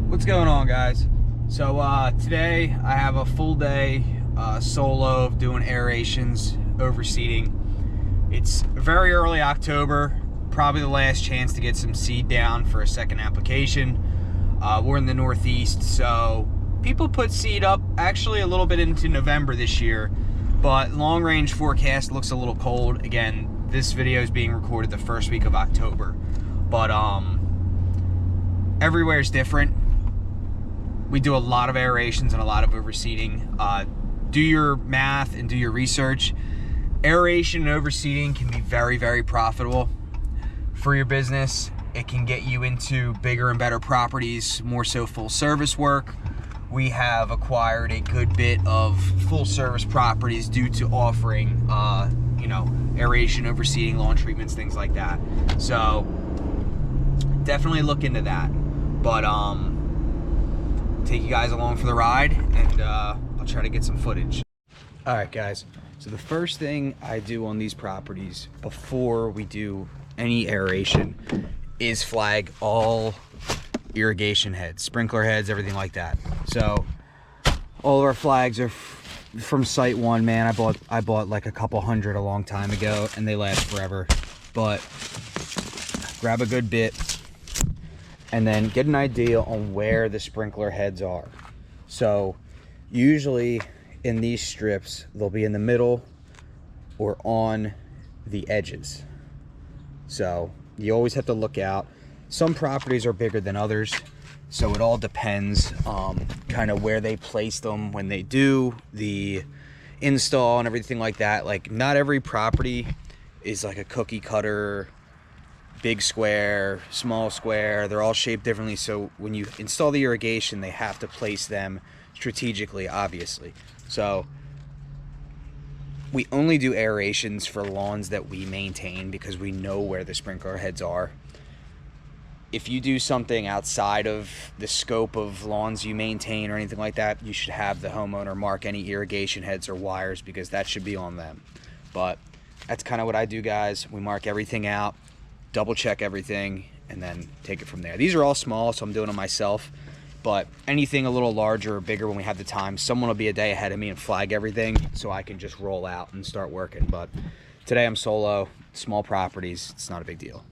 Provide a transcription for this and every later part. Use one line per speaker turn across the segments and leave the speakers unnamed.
What's going on, guys? So today I have a full day solo of doing aerations, overseeding. It's very early October, probably the last chance to get some seed down for a second application. We're in the Northeast, so people put seed up actually a little bit into November this year, but long range forecast looks a little cold. Again, this video is being recorded the first week of October, but everywhere is different. We do a lot of aerations and a lot of overseeding. Do your math and do your research. Aeration and overseeding can be very, very profitable for your business. It can get you into bigger and better properties, more so full service work. We have acquired a good bit of full service properties due to offering, aeration, overseeding, lawn treatments, things like that. So definitely look into that. But take you guys along for the ride, and I'll try to get some footage. All right, guys. So the first thing I do on these properties before we do any aeration is flag all irrigation heads, sprinkler heads, everything like that. So all of our flags are from Site One. Man, I bought like a couple hundred a long time ago, and they last forever. But grab a good bit and then get an idea on where the sprinkler heads are. So usually in these strips, they'll be in the middle or on the edges. So you always have to look out. Some properties are bigger than others, so it all depends kind of where they place them when they do the install and everything like that. Like, not every property is like a cookie cutter, big square, small square. They're all shaped differently, so when you install the irrigation, they have to place them strategically, obviously. So we only do aerations for lawns that we maintain because we know where the sprinkler heads are. If you do something outside of the scope of lawns you maintain or anything like that, you should have the homeowner mark any irrigation heads or wires, because that should be on them. But that's kind of what I do, guys. We mark everything out, double check everything, and then take it from there. These are all small, so I'm doing them myself, but anything a little larger or bigger, when we have the time, someone will be a day ahead of me and flag everything so I can just roll out and start working. But today I'm solo, small properties, it's not a big deal.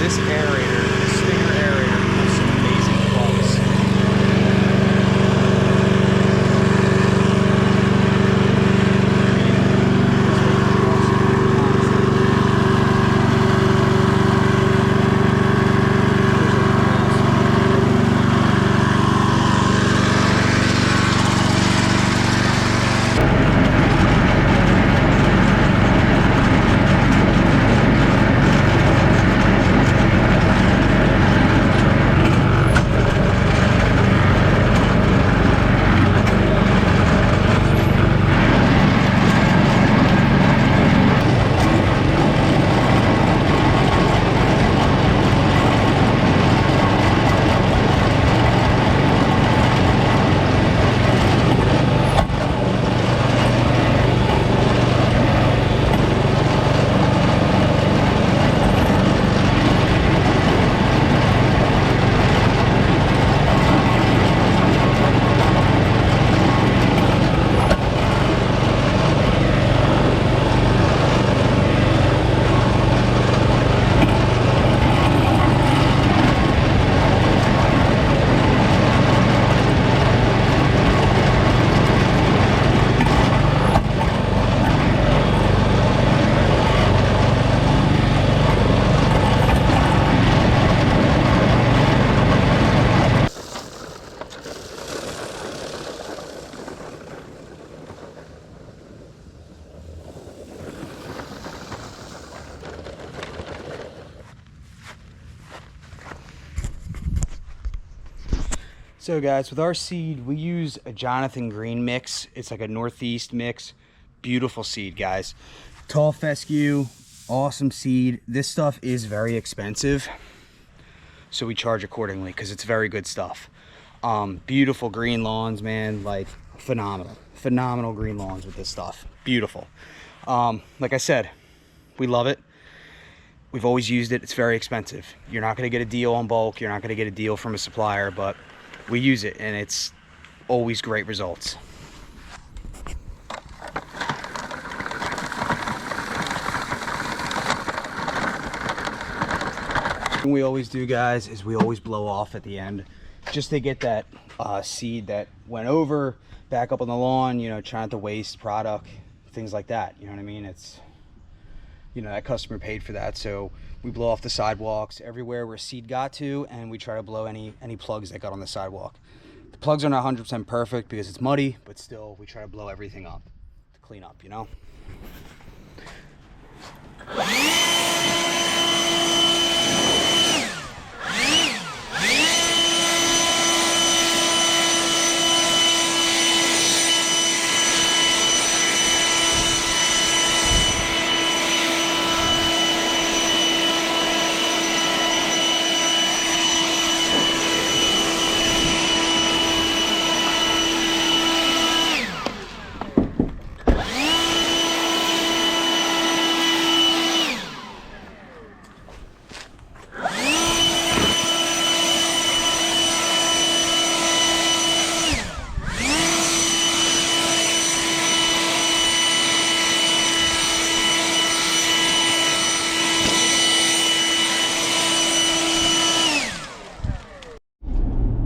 this aerator, this Stinger aerator, has some amazing plugs. So guys, with our seed, we use a Jonathan Green mix. It's like a Northeast mix. Beautiful seed, guys. Tall fescue, awesome seed. This stuff is very expensive, so we charge accordingly because it's very good stuff. Beautiful green lawns, man, like phenomenal green lawns with this stuff. Beautiful. Like I said, we love it. We've always used it. It's very expensive. You're not going to get a deal on bulk. You're not going to get a deal from a supplier, but we use it and it's always great results. What we always do, guys, is we always blow off at the end just to get that seed that went over back up on the lawn, you know, trying to waste product, things like that. You know what I mean? It's, you know, that customer paid for that, so we blow off the sidewalks everywhere where seed got to, and we try to blow any plugs that got on the sidewalk. The plugs are not 100% perfect because it's muddy, but still we try to blow everything up to clean up, you know.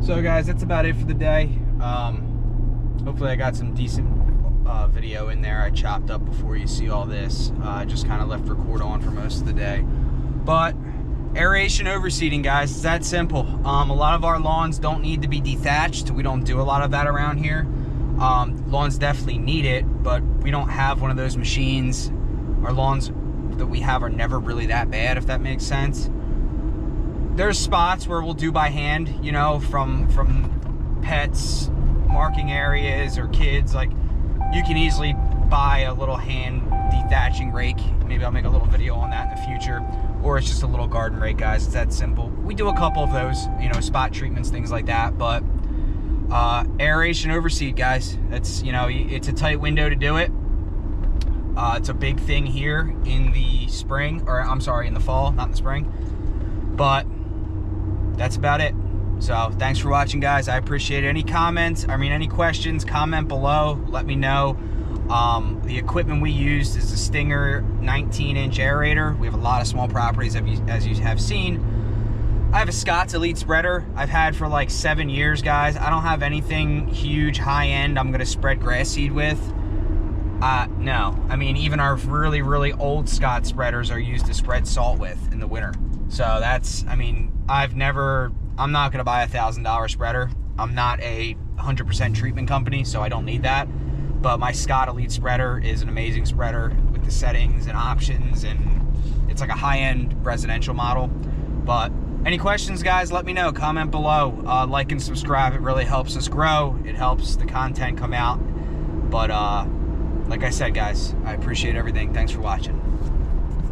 So guys, that's about it for the day. Hopefully I got some decent video in there. I chopped up before you see all this. Just kind of left record on for most of the day. But aeration overseeding, guys, it's that simple. A lot of our lawns don't need to be dethatched. We don't do a lot of that around here. Lawns definitely need it, but we don't have one of those machines. Our lawns that we have are never really that bad, if that makes sense. There's spots where we'll do by hand, you know, from pets, marking areas, or kids. Like, you can easily buy a little hand dethatching rake. Maybe I'll make a little video on that in the future. Or it's just a little garden rake, guys. It's that simple. We do a couple of those, you know, spot treatments, things like that. But aeration overseed, guys, it's, you know, it's a tight window to do it. It's a big thing here in the spring, or I'm sorry, in the fall, not in the spring. But that's about it. So thanks for watching, guys. I appreciate it. Any comments, any questions, comment below. Let me know. The equipment we used is the Stinger 19-inch aerator. We have a lot of small properties, as you have seen. I have a Scott's Elite spreader I've had for like 7 years, guys. I don't have anything huge, high-end I'm gonna spread grass seed with. No. I mean, even our really, really old Scott spreaders are used to spread salt with in the winter. So that's, I mean, I'm not gonna buy a $1,000 spreader. I'm not a 100% treatment company, so I don't need that. But my Scott Elite spreader is an amazing spreader with the settings and options, and it's like a high-end residential model. But any questions, guys, let me know. Comment below. Like and subscribe. It really helps us grow. It helps the content come out. But like I said, guys, I appreciate everything. Thanks for watching.